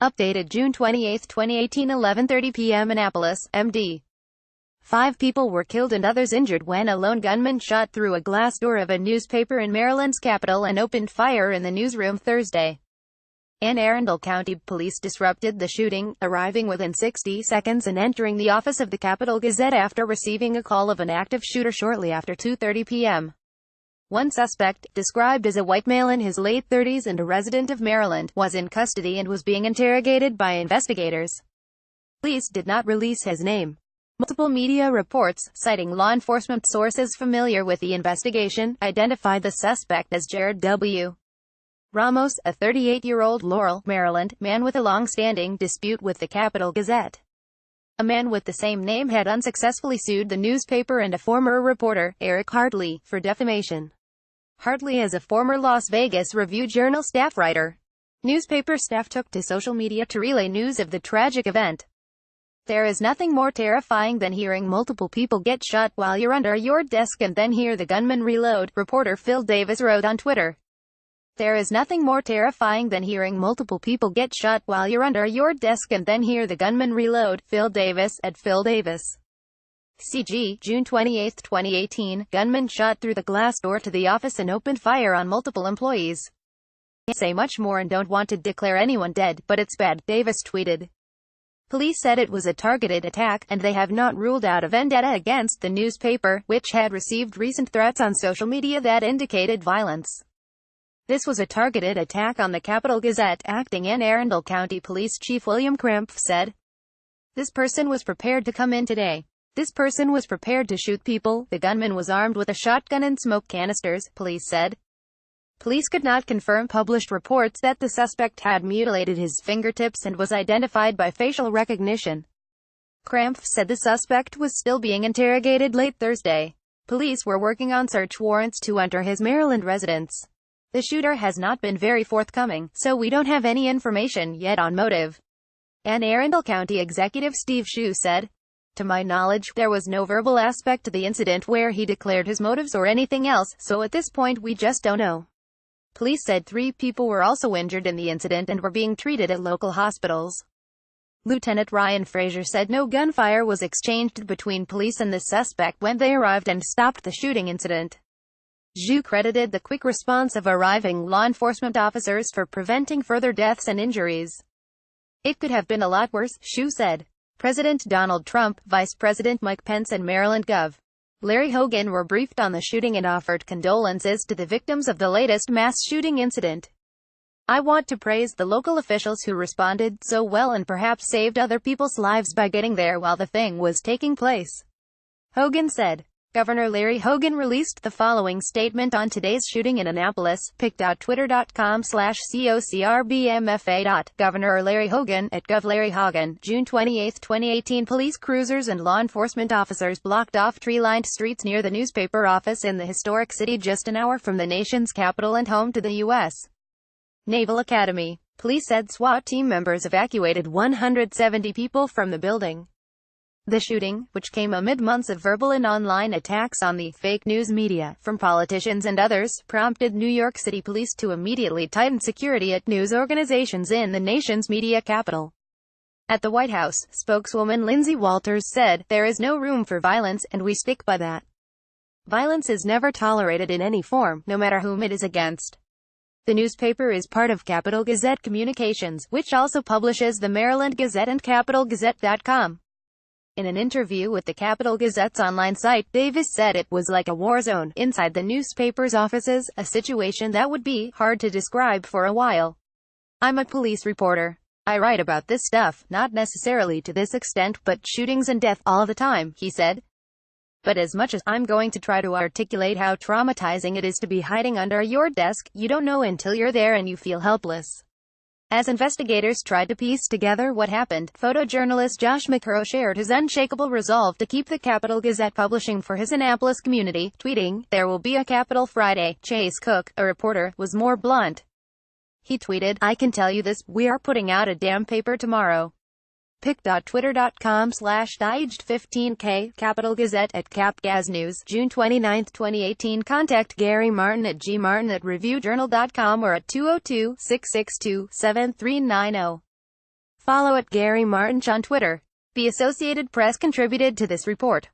Updated June 28, 2018, 11:30 p.m. Annapolis, MD. 5 people were killed and others injured when a lone gunman shot through a glass door of a newspaper in Maryland's capital and opened fire in the newsroom Thursday. Anne Arundel County Police disrupted the shooting, arriving within 60 seconds and entering the office of the Capital Gazette after receiving a call of an active shooter shortly after 2:30 p.m. One suspect, described as a white male in his late 30s and a resident of Maryland, was in custody and was being interrogated by investigators. Police did not release his name. Multiple media reports, citing law enforcement sources familiar with the investigation, identified the suspect as Jared W. Ramos, a 38-year-old Laurel, Maryland, man with a long-standing dispute with the Capital Gazette. A man with the same name had unsuccessfully sued the newspaper and a former reporter, Eric Hartley, for defamation. Hartley is a former Las Vegas Review-Journal staff writer. Newspaper staff took to social media to relay news of the tragic event. "There is nothing more terrifying than hearing multiple people get shot while you're under your desk and then hear the gunman reload," reporter Phil Davis wrote on Twitter. "There is nothing more terrifying than hearing multiple people get shot while you're under your desk and then hear the gunman reload." Phil Davis, at Phil Davis. CG, June 28, 2018, gunman shot through the glass door to the office and opened fire on multiple employees. "Can't say much more and don't want to declare anyone dead, but it's bad," Davis tweeted. Police said it was a targeted attack, and they have not ruled out a vendetta against the newspaper, which had received recent threats on social media that indicated violence. "This was a targeted attack on the Capital Gazette," acting Anne Arundel County Police Chief William Krampf said. "This person was prepared to come in today. This person was prepared to shoot people." The gunman was armed with a shotgun and smoke canisters, police said. Police could not confirm published reports that the suspect had mutilated his fingertips and was identified by facial recognition. Krampf said the suspect was still being interrogated late Thursday. Police were working on search warrants to enter his Maryland residence. "The shooter has not been very forthcoming, so we don't have any information yet on motive," Anne Arundel County Executive Steve Shue said. "To my knowledge, there was no verbal aspect to the incident where he declared his motives or anything else, so at this point we just don't know." Police said 3 people were also injured in the incident and were being treated at local hospitals. Lieutenant Ryan Fraser said no gunfire was exchanged between police and the suspect when they arrived and stopped the shooting incident. Zhu credited the quick response of arriving law enforcement officers for preventing further deaths and injuries. "It could have been a lot worse," Zhu said. President Donald Trump, Vice President Mike Pence and Maryland Gov. Larry Hogan were briefed on the shooting and offered condolences to the victims of the latest mass shooting incident. "I want to praise the local officials who responded so well and perhaps saved other people's lives by getting there while the thing was taking place," Hogan said. Governor Larry Hogan released the following statement on today's shooting in Annapolis, pic.twitter.com/COCRBMFA. Governor Larry Hogan, at Gov. Larry Hogan, June 28, 2018. Police cruisers and law enforcement officers blocked off tree-lined streets near the newspaper office in the historic city just an hour from the nation's capital and home to the U.S. Naval Academy. Police said SWAT team members evacuated 170 people from the building. The shooting, which came amid months of verbal and online attacks on the fake news media from politicians and others, prompted New York City police to immediately tighten security at news organizations in the nation's media capital. At the White House, spokeswoman Lindsay Walters said, "There is no room for violence, and we stick by that. Violence is never tolerated in any form, no matter whom it is against." The newspaper is part of Capital Gazette Communications, which also publishes the Maryland Gazette and CapitalGazette.com. In an interview with the Capital Gazette's online site, Davis said it was like a war zone inside the newspaper's offices, a situation that would be hard to describe for a while. "I'm a police reporter. I write about this stuff, not necessarily to this extent, but shootings and death all the time," he said. "But as much as I'm going to try to articulate how traumatizing it is to be hiding under your desk, you don't know until you're there and you feel helpless." As investigators tried to piece together what happened, photojournalist Josh McCurrow shared his unshakable resolve to keep the Capital Gazette publishing for his Annapolis community, tweeting, "There will be a Capitol Friday." Chase Cook, a reporter, was more blunt. He tweeted, "I can tell you this, we are putting out a damn paper tomorrow." pic.twitter.com/diaged15k, Capital Gazette, at CapGaz News, June 29, 2018. Contact Gary Martin at gmartin@reviewjournal.com or at 202-662-7390. Follow @GaryMartinch on Twitter. The Associated Press contributed to this report.